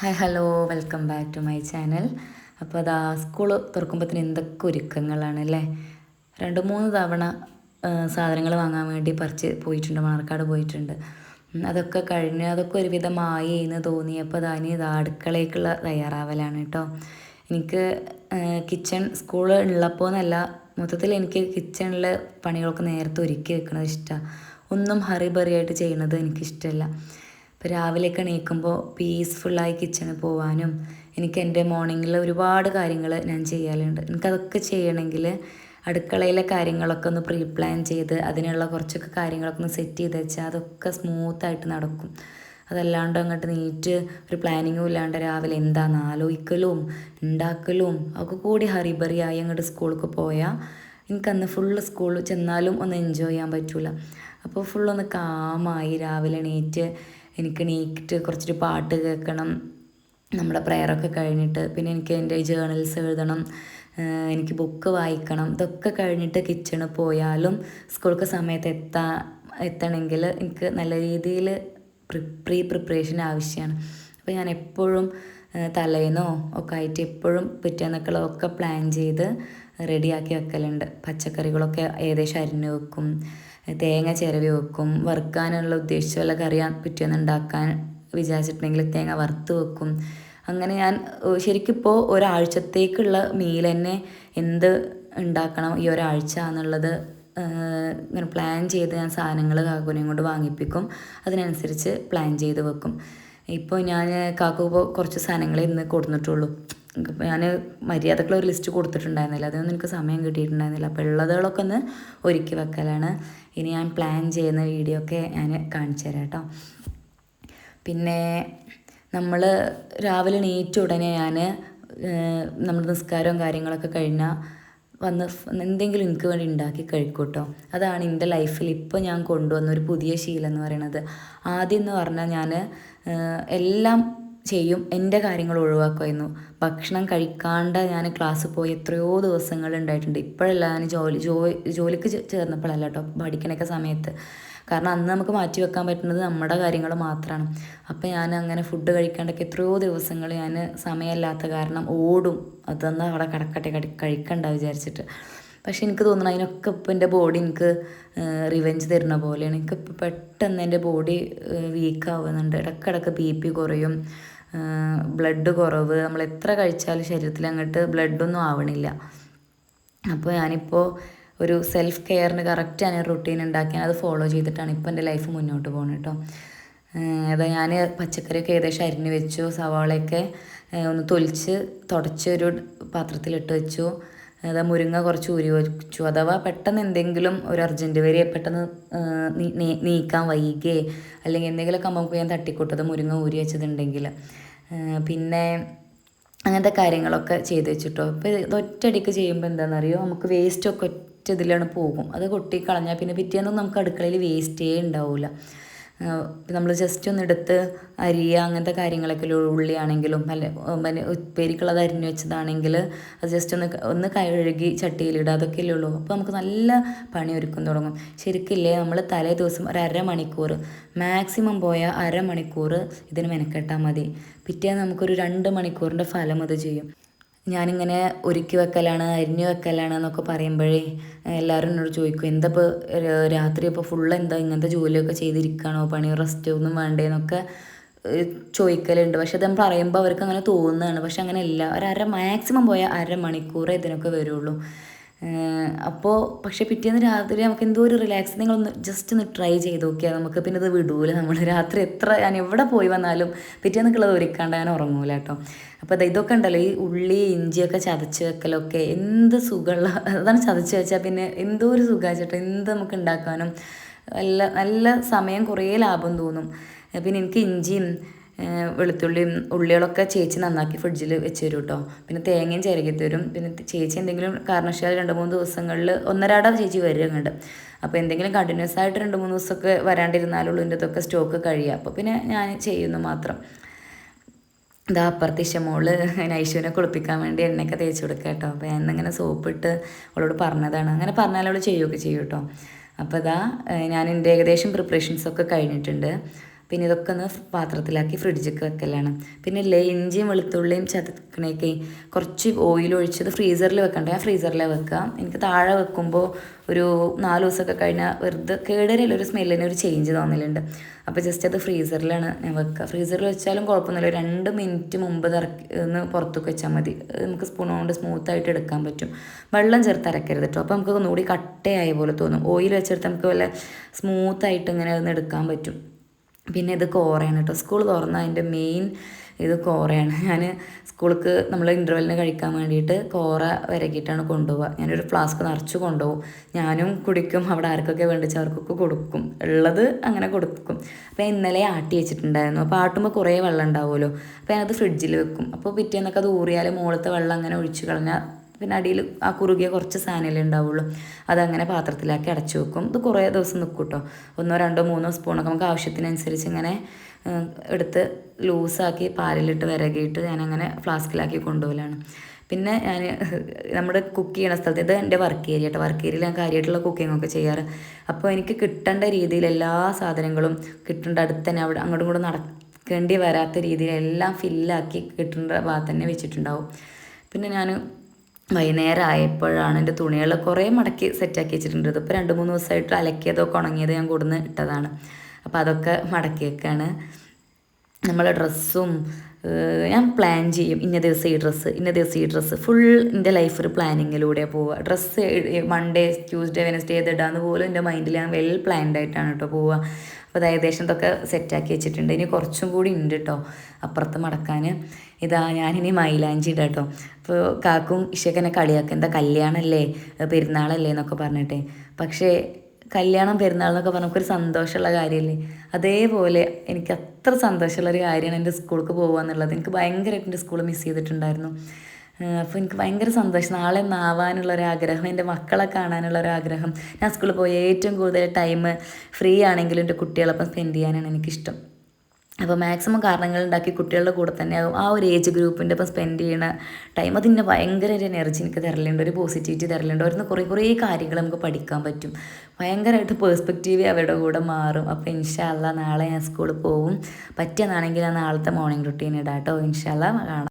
Hi hello welcome back to my channel. അപ്പോൾ അതാ school തുറക്കുമ്പോഴത്തേന് എന്തൊക്കെ ഒരുക്കങ്ങളാണ് അല്ലേ. 2-3 തവണ സാധനങ്ങൾ വാങ്ങാൻ വേണ്ടി പോയിട്ടുണ്ട്, മണർക്കാട് പോയിട്ടുണ്ട്. അതൊക്കെ കഴിഞ്ഞ് അതൊക്കെ ഒരുവിധമായി എന്ന് തോന്നിയപ്പോൾ ഇതാ അടുക്കളയ്ക്കുള്ള തയ്യാറാവലാണ് കേട്ടോ. എനിക്ക് കിച്ചൺ സ്കൂൾ ഉള്ളപ്പോൾ എന്നല്ല, മൊത്തത്തിൽ എനിക്ക് കിച്ചണിൽ പണികളൊക്കെ നേരത്തെ ഒരുക്കി വെക്കുന്നത് ഇഷ്ടമാണ്. ഒന്നും ഹറിബറിയായിട്ട് ചെയ്യുന്നത് എനിക്കിഷ്ടമല്ല. ഇപ്പോൾ രാവിലെയൊക്കെ എണീക്കുമ്പോൾ പീസ്ഫുള്ളായി കിച്ചണിൽ പോകാനും എനിക്ക് എൻ്റെ മോർണിംഗിൽ ഒരുപാട് കാര്യങ്ങൾ ഞാൻ ചെയ്യാറുണ്ട്. എനിക്കതൊക്കെ ചെയ്യണമെങ്കിൽ അടുക്കളയിലെ കാര്യങ്ങളൊക്കെ ഒന്ന് പ്രീ പ്ലാൻ ചെയ്ത് അതിനുള്ള കുറച്ചൊക്കെ കാര്യങ്ങളൊക്കെ ഒന്ന് സെറ്റ് ചെയ്ത് വെച്ചാൽ അതൊക്കെ സ്മൂത്തായിട്ട് നടക്കും. അതല്ലാണ്ട് അങ്ങോട്ട് നീറ്റ് ഒരു പ്ലാനിങ്ങും ഇല്ലാണ്ട് രാവിലെ എന്താണെന്ന് ആലോചിക്കലും ഉണ്ടാക്കലും ഒക്കെ കൂടി ഹറിബറിയായി അങ്ങോട്ട് സ്കൂളിലേക്ക് പോയാൽ എനിക്കന്ന് ഫുള്ള് സ്കൂളിൽ ചെന്നാലും ഒന്ന് എൻജോയ് ചെയ്യാൻ പറ്റില്ല. അപ്പോൾ ഫുള്ളൊന്ന് കാമായി രാവിലെ എനിക്ക് എണീറ്റ് കുറച്ചൊരു പാട്ട് കേൾക്കണം, നമ്മുടെ പ്രയറൊക്കെ കഴിഞ്ഞിട്ട്. പിന്നെ എനിക്ക് എൻ്റെ ജേർണൽസ് എഴുതണം, എനിക്ക് ബുക്ക് വായിക്കണം. ഇതൊക്കെ കഴിഞ്ഞിട്ട് കിച്ചണിൽ പോയാലും സ്കൂൾക്ക് സമയത്ത് എത്തണമെങ്കിൽ എനിക്ക് നല്ല രീതിയിൽ പ്രിപ്പറേഷൻ ആവശ്യമാണ്. അപ്പോൾ ഞാൻ എപ്പോഴും തലേന്നോ ഒക്കെ ആയിട്ട് എപ്പോഴും പിറ്റേന്നൊക്കെയുള്ളതൊക്കെ പ്ലാൻ ചെയ്ത് റെഡിയാക്കി വെക്കലുണ്ട്. പച്ചക്കറികളൊക്കെ ഏകദേശം അരിഞ്ഞ് വെക്കും, തേങ്ങ ചിരവി വെക്കും, വറുക്കാനുള്ള ഉദ്ദേശിച്ച വല്ല കറിയാൻ പിറ്റേന്ന് ഉണ്ടാക്കാൻ വിചാരിച്ചിട്ടുണ്ടെങ്കിൽ തേങ്ങ വറുത്ത് വെക്കും. അങ്ങനെ ഞാൻ ശരിക്കിപ്പോൾ ഒരാഴ്ചത്തേക്കുള്ള മീൽ തന്നെ എന്ത് ഉണ്ടാക്കണം ഈ ഒരാഴ്ച എന്നുള്ളത് ഇങ്ങനെ പ്ലാൻ ചെയ്ത് ഞാൻ സാധനങ്ങൾ കാക്കുനെയും കൊണ്ട് വാങ്ങിപ്പിക്കും. അതിനനുസരിച്ച് പ്ലാൻ ചെയ്ത് വെക്കും. ഇപ്പോൾ ഞാൻ കാക്കു കുറച്ച് സാധനങ്ങൾ ഇന്ന് കൊടുത്തിട്ടുള്ളൂ. ഞാൻ മര്യാദക്കുള്ള ഒരു ലിസ്റ്റ് കൊടുത്തിട്ടുണ്ടായിരുന്നില്ല, അതൊന്നും എനിക്ക് സമയം കിട്ടിയിട്ടുണ്ടായിരുന്നില്ല. അപ്പോൾ ഉള്ളതുകളൊക്കെ ഒന്ന് ഒരുക്കി വെക്കലാണ്. ഇനി ഞാൻ പ്ലാൻ ചെയ്യുന്ന വീഡിയോ ഒക്കെ ഞാൻ കാണിച്ചു തരാം കേട്ടോ. പിന്നെ നമ്മൾ രാവിലെ എണീറ്റ ഉടനെ നമ്മൾ നിസ്കാരവും കാര്യങ്ങളൊക്കെ കഴിഞ്ഞാൽ വന്ന് എന്തെങ്കിലും എനിക്ക് വേണ്ടി ഉണ്ടാക്കി കഴിക്കും കേട്ടോ. അതാണ് എൻ്റെ ലൈഫിൽ ഇപ്പോൾ ഞാൻ കൊണ്ടുവന്ന ഒരു പുതിയ ശീലം എന്ന് പറയുന്നത്. ആദ്യം എന്ന് പറഞ്ഞാൽ ഞാൻ എല്ലാം ചെയ്യും, എൻ്റെ കാര്യങ്ങൾ ഒഴിവാക്കുമായിരുന്നു. ഭക്ഷണം കഴിക്കാണ്ട് ഞാൻ ക്ലാസ്സിൽ പോയി എത്രയോ ദിവസങ്ങൾ ഉണ്ടായിട്ടുണ്ട്. ഇപ്പോഴല്ല, ഞാൻ ജോലിക്ക് ചേർന്നപ്പോഴല്ല കേട്ടോ, പഠിക്കണൊക്കെ സമയത്ത്. കാരണം അന്ന് നമുക്ക് മാറ്റി വെക്കാൻ പറ്റുന്നത് നമ്മുടെ കാര്യങ്ങൾ മാത്രമാണ്. അപ്പോൾ ഞാൻ അങ്ങനെ ഫുഡ് കഴിക്കാണ്ടൊക്കെ എത്രയോ ദിവസങ്ങൾ ഞാൻ സമയമില്ലാത്ത കാരണം ഓടും, അതൊന്നും അവിടെ കിടക്കട്ടെ കഴിക്കണ്ട വിചാരിച്ചിട്ട്. പക്ഷെ എനിക്ക് തോന്നുന്നു അതിനൊക്കെ ഇപ്പോൾ എൻ്റെ ബോഡി എനിക്ക് റിവെഞ്ച് തരുന്ന പോലെയാണ്. എനിക്കിപ്പോൾ പെട്ടെന്ന് എൻ്റെ ബോഡി വീക്കാവുന്നുണ്ട്. ഇടയ്ക്കിടയ്ക്ക് BP കുറയും, ബ്ലഡ് കുറവ്. നമ്മൾ എത്ര കഴിച്ചാലും ശരീരത്തിൽ അങ്ങോട്ട് ബ്ലഡൊന്നും ആവണില്ല. അപ്പോൾ ഞാനിപ്പോൾ ഒരു സെൽഫ് കെയറിന് കറക്റ്റ് ഞാൻ റുട്ടീൻ ഉണ്ടാക്കി അത് ഫോളോ ചെയ്തിട്ടാണ് ഇപ്പോൾ എൻ്റെ ലൈഫ് മുന്നോട്ട് പോകുന്നത് കേട്ടോ. അതാ ഞാൻ പച്ചക്കറിയൊക്കെ ഏകദേശം അരിഞ്ഞ് വെച്ചു, സവാളയൊക്കെ ഒന്ന് തൊലിച്ച് തുടച്ച് ഒരു പാത്രത്തിലിട്ട് വെച്ചു. അതാ മുരിങ്ങ കുറച്ച് ഊരി വെച്ചു, അഥവാ പെട്ടെന്ന് എന്തെങ്കിലും ഒരു അർജൻറ്റ് വരെ പെട്ടെന്ന് നീക്കാൻ വൈകേ അല്ലെങ്കിൽ എന്തെങ്കിലുമൊക്കെ നമുക്ക് ഞാൻ തട്ടിക്കൂട്ടത് മുരിങ്ങ ഊരി വെച്ചതുണ്ടെങ്കിൽ. പിന്നെ അങ്ങനത്തെ കാര്യങ്ങളൊക്കെ ചെയ്ത് വെച്ചിട്ടോ. ഇപ്പോൾ ഇത് ഒറ്റയടിക്ക് ചെയ്യുമ്പോൾ എന്താണെന്നറിയോ, നമുക്ക് വേസ്റ്റൊക്കെ ഒറ്റ ഇതിലാണ് പോകും. അത് കൊട്ടി കളഞ്ഞാൽ പിന്നെ പിറ്റേന്നൊന്നും നമുക്ക് അടുക്കളയിൽ വേസ്റ്റേ ഉണ്ടാവില്ല. നമ്മൾ ജസ്റ്റ് ഒന്ന് എടുത്ത് അരിയുക അങ്ങനത്തെ കാര്യങ്ങളൊക്കെ ഉള്ളിയാണെങ്കിലും പിന്നെ ഉപ്പേരിക്കുള്ളത് അരിഞ്ഞ് വെച്ചതാണെങ്കിൽ അത് ജസ്റ്റ് ഒന്ന് കഴുകി ചട്ടിയിലിടുക, അതൊക്കെയല്ലേ ഉള്ളൂ. അപ്പോൾ നമുക്ക് നല്ല പണി ഒരുക്കം തുടങ്ങും. ശരിക്കില്ലേ, നമ്മൾ തലേ ദിവസം ഒരു അരമണിക്കൂർ, മാക്സിമം പോയാൽ അരമണിക്കൂർ ഇതിന് മെനക്കെട്ടാൽ മതി. പിറ്റേന്ന് നമുക്കൊരു 2 മണിക്കൂറിൻ്റെ ഫലം അത് ചെയ്യും. ഞാനിങ്ങനെ ഒരുക്കി വെക്കലാണ്, അരിഞ്ഞു വെക്കലാണ് എന്നൊക്കെ പറയുമ്പോഴേ എല്ലാവരും എന്നോട് ചോദിക്കും, എന്താ ഇപ്പോൾ രാത്രി ഇപ്പോൾ ഫുള്ള് എന്താ ഇങ്ങനത്തെ ജോലിയൊക്കെ ചെയ്തിരിക്കുകയാണോ, പണി റെസ്റ്റ് ഒന്നും വേണ്ടേന്നൊക്കെ ചോദിക്കലുണ്ട്. പക്ഷെ അത് പറയുമ്പോൾ അവർക്ക് അങ്ങനെ തോന്നുകയാണ്. പക്ഷെ അങ്ങനെയല്ല, മാക്സിമം പോയാൽ അരമണിക്കൂറേ ഇതിനൊക്കെ വരുള്ളൂ. അപ്പോൾ പക്ഷേ പിറ്റേന്ന് രാത്രി നമുക്ക് എന്തോ ഒരു റിലാക്സ്. നിങ്ങളൊന്ന് ജസ്റ്റ് ഒന്ന് ട്രൈ ചെയ്ത് നോക്കിയാൽ നമുക്ക് പിന്നെ ഇത് വിടൂല. നമ്മൾ രാത്രി ഞാൻ എവിടെ പോയി വന്നാലും പിറ്റേന്നൊക്കെയുള്ളത് ഒരുക്കാണ്ട് ഞാൻ ഉറങ്ങൂല കേട്ടോ. അപ്പോൾ ഇതൊക്കെ ഉണ്ടല്ലോ, ഈ ഉള്ളി ഇഞ്ചിയൊക്കെ ചതച്ച് വെക്കലൊക്കെ എന്ത് സുഖമുള്ള അതാണ്. ചതച്ച് വെച്ചാൽ പിന്നെ എന്തോ ഒരു സുഖമാച്ചിട്ടോ, എന്ത് നമുക്ക് ഉണ്ടാക്കാനും നല്ല നല്ല സമയം കുറേ ലാഭം തോന്നും. പിന്നെ എനിക്ക് ഇഞ്ചിയും വെളുത്തുള്ളിയും ഉള്ളികളൊക്കെ ചേച്ചി നന്നാക്കി ഫ്രിഡ്ജിൽ വെച്ച് തരും കേട്ടോ. പിന്നെ തേങ്ങയും ചിരകി തരും. പിന്നെ ചേച്ചി എന്തെങ്കിലും കാരണവശാൽ 2-3 ദിവസങ്ങളിൽ ഒന്നരാട ചേച്ചി വരുന്നുണ്ട്. അപ്പോൾ എന്തെങ്കിലും കണ്ടിന്യൂസ് ആയിട്ട് 2-3 ദിവസമൊക്കെ വരാണ്ടിരുന്നാലുള്ളൂ ഇതിൻ്റെ ഇതൊക്കെ സ്റ്റോക്ക് കഴിയുക. അപ്പോൾ പിന്നെ ഞാൻ ചെയ്യുന്നു മാത്രം. ഇതാ അപ്പുറത്തെ ഇഷ്ടമോള് നൈഷുവിനെ കുളിപ്പിക്കാൻ വേണ്ടി എണ്ണയൊക്കെ തേച്ച് കൊടുക്കുക കേട്ടോ. അപ്പോൾ ഞാൻ ഇന്നിങ്ങനെ സോപ്പിട്ട് അവളോട് പറഞ്ഞതാണ്. അങ്ങനെ പറഞ്ഞാൽ അവൾ ചെയ്യുകയൊക്കെ ചെയ്യും കേട്ടോ. അപ്പോൾ ഞാൻ എൻ്റെ ഏകദേശം പ്രിപ്പറേഷൻസൊക്കെ കഴിഞ്ഞിട്ടുണ്ട്. പിന്നെ ഇതൊക്കെ ഒന്ന് പാത്രത്തിലാക്കി ഫ്രിഡ്ജിലേക്ക് വെക്കലാണ്. പിന്നെ ഇല്ലേ ഇഞ്ചിയും വെളുത്തുള്ളിയും ചതക്കണേക്ക് കുറച്ച് ഓയിൽ ഒഴിച്ചത് ഫ്രീസറിൽ വെക്കണ്ട, ഞാൻ ഫ്രീസറിലാണ് വെക്കുക. എനിക്ക് താഴെ വെക്കുമ്പോൾ ഒരു 4 ദിവസമൊക്കെ കഴിഞ്ഞാൽ വെറുതെ കേടരല്ല, ഒരു സ്മെല്ലിന് ഒരു ചേഞ്ച് തോന്നലുണ്ട്. അപ്പോൾ ജസ്റ്റ് അത് ഫ്രീസറിലാണ് ഞാൻ വെക്കുക. ഫ്രീസറിൽ വെച്ചാലും കുഴപ്പമൊന്നുമില്ല, 2 മിനിറ്റ് മുമ്പ് ഒന്ന് പുറത്തേക്ക് വെച്ചാൽ മതി. നമുക്ക് സ്പൂൺ കൊണ്ട് സ്മൂത്തായിട്ട് എടുക്കാൻ പറ്റും. വെള്ളം ചേർത്ത് അരക്കരുത് കേട്ടോ, അപ്പോൾ നമുക്ക് ഒന്നുകൂടി കട്ടയായ പോലെ തോന്നും. ഓയിൽ വെച്ചെടുത്ത് നമുക്ക് വല്ല സ്മൂത്തായിട്ട് ഇങ്ങനെ ഒന്ന് എടുക്കാൻ പറ്റും. പിന്നെ ഇത് കോറയാണ് കേട്ടോ, സ്കൂൾ തുറന്ന അതിൻ്റെ മെയിൻ ഇത് കോറയാണ്. ഞാൻ സ്കൂൾക്ക് നമ്മൾ ഇൻ്റർവെല്ലിന് കഴിക്കാൻ വേണ്ടിയിട്ട് കോറ വിരകിയിട്ടാണ് കൊണ്ടുപോവുക. ഞാനൊരു ഫ്ലാസ്ക് നിറച്ച് കൊണ്ടുപോകും, ഞാനും കുടിക്കും, അവിടെ ആർക്കൊക്കെ വേണ്ടിച്ച് അവർക്കൊക്കെ കൊടുക്കും, ഉള്ളത് അങ്ങനെ കൊടുക്കും. അപ്പോൾ ഇന്നലെ ആട്ടി വെച്ചിട്ടുണ്ടായിരുന്നു, അപ്പോൾ ആട്ടുമ്പോൾ കുറേ വെള്ളം ഉണ്ടാവുമല്ലോ, അപ്പോൾ ഞാനത് ഫ്രിഡ്ജിൽ വെക്കും. അപ്പോൾ പിറ്റേന്നൊക്കെ അത് ഊറിയാൽ മുകളിലത്തെ വെള്ളം അങ്ങനെ ഒഴിച്ച് കളഞ്ഞാൽ പിന്നെ അടിയിൽ ആ കുറുകിയ കുറച്ച് സാധനമല്ലേ ഉണ്ടാവുള്ളൂ, അതങ്ങനെ പാത്രത്തിലാക്കി അടച്ചു വെക്കും. ഇത് കുറേ ദിവസം നിൽക്കും കേട്ടോ, 1 2 3 സ്പൂണൊക്കെ നമുക്ക് ആവശ്യത്തിനനുസരിച്ച് ഇങ്ങനെ എടുത്ത് ലൂസാക്കി പാലിലിട്ട് വിരകിയിട്ട് ഞാനങ്ങനെ ഫ്ലാസ്കിലാക്കി കൊണ്ടുപോകലാണ്. പിന്നെ ഞാൻ നമ്മുടെ കുക്ക് ചെയ്യണ സ്ഥലത്ത്, ഇത് എൻ്റെ വർക്ക് ഏരിയ കേട്ടോ, വർക്ക് ഏരിയയിൽ ഞാൻ കാര്യമായിട്ടുള്ള കുക്കിങ്ങൊക്കെ ചെയ്യാറ്. അപ്പോൾ എനിക്ക് കിട്ടേണ്ട രീതിയിൽ എല്ലാ സാധനങ്ങളും കിട്ടേണ്ട അടുത്ത് തന്നെ അവിടെ അങ്ങോട്ടും ഇങ്ങോട്ടും നടക്കേണ്ടി വരാത്ത രീതിയിൽ എല്ലാം ഫില്ലാക്കി കിട്ടേണ്ട ഭാഗത്ത് തന്നെ വെച്ചിട്ടുണ്ടാവും. പിന്നെ ഞാൻ വൈകുന്നേരം ആയപ്പോഴാണ് എൻ്റെ തുണികൾ കുറേ മടക്കി സെറ്റാക്കി വെച്ചിട്ടുണ്ട്. ഇതിപ്പോൾ 2-3 ദിവസമായിട്ട് അലക്കിയതൊക്കെ ഉണങ്ങിയത് ഞാൻ കൊടുന്ന് ഇട്ടതാണ്. അപ്പോൾ അതൊക്കെ മടക്കി വെക്കാണ്. നമ്മളെ ഡ്രസ്സും ഞാൻ പ്ലാൻ ചെയ്യും, ഇന്ന ദിവസം ഈ ഡ്രസ്സ്, ഇന്ന ദിവസം ഈ ഡ്രസ്സ്, ഫുൾ എൻ്റെ ലൈഫ് ഒരു പ്ലാനിങ്ങിലൂടെയാണ് പോവുക. ഡ്രസ്സ് മൺഡേ ട്യൂസ്ഡേ വെനസ്ഡേ ഏതിടാന്ന് പോലും എൻ്റെ മൈൻഡിൽ ഞാൻ വെൽ പ്ലാൻഡ് ആയിട്ടാണ് കേട്ടോ പോവുക. അപ്പോൾ അത് ഏകദേശം ഇതൊക്കെ സെറ്റാക്കി വെച്ചിട്ടുണ്ട്. ഇനി കുറച്ചും കൂടി ഉണ്ട് കേട്ടോ അപ്പുറത്ത് മടക്കാൻ. ഇതാ ഞാനിനി മൈലാഞ്ചി ഇടാം കേട്ടോ. അപ്പോൾ കാക്കും ഇഷക്കനെ കളിയാക്കും, എന്താ കല്യാണമല്ലേ പെരുന്നാളല്ലേ എന്നൊക്കെ പറഞ്ഞിട്ട്. പക്ഷേ കല്യാണം പെരുന്നാൾ എന്നൊക്കെ പറഞ്ഞാൽ നമുക്കൊരു സന്തോഷമുള്ള കാര്യമല്ലേ, അതേപോലെ എനിക്ക് അത്ര സന്തോഷമുള്ളൊരു കാര്യമാണ് എൻ്റെ സ്കൂൾക്ക് പോകുക എന്നുള്ളത്. എനിക്ക് ഭയങ്കരമായിട്ട് എൻ്റെ സ്കൂൾ മിസ് ചെയ്തിട്ടുണ്ടായിരുന്നു. അപ്പോൾ എനിക്ക് ഭയങ്കര സന്തോഷം, നാളെ ഒന്നാവാനുള്ളൊരാഗ്രഹം, എൻ്റെ മക്കളെ കാണാനുള്ളൊരാഗ്രഹം. ഞാൻ സ്കൂളിൽ പോയി ഏറ്റവും കൂടുതൽ ടൈം ഫ്രീ ആണെങ്കിലും എൻ്റെ കുട്ടികളൊപ്പം സ്പെൻഡ് ചെയ്യാനാണ് എനിക്കിഷ്ടം. അപ്പോൾ മാക്സിമം കാരണങ്ങളുണ്ടാക്കി കുട്ടികളുടെ കൂടെ തന്നെ ആ ഒരു ഏജ് ഗ്രൂപ്പിൻ്റെ ഒപ്പം സ്പെൻഡ് ചെയ്യുന്ന ടൈം അതിൻ്റെ ഭയങ്കര ഒരു എനർജി എനിക്ക് തരലുണ്ട്, ഒരു പോസിറ്റിവിറ്റി തരലുണ്ട്. അവരുന്ന് കുറേ കാര്യങ്ങൾ നമുക്ക് പഠിക്കാൻ പറ്റും, ഭയങ്കരമായിട്ട് പേഴ്സ്പെക്റ്റീവ് അവരുടെ കൂടെ മാറും. അപ്പോൾ ഇൻഷാ അല്ലാ നാളെ ഞാൻ സ്കൂളിൽ പോവും. പറ്റിയെന്നാണെങ്കിൽ ആ നാളത്തെ മോർണിംഗ് റുട്ടീൻ ഇടാം കേട്ടോ. ഇൻഷാ അല്ലാ കാണാം.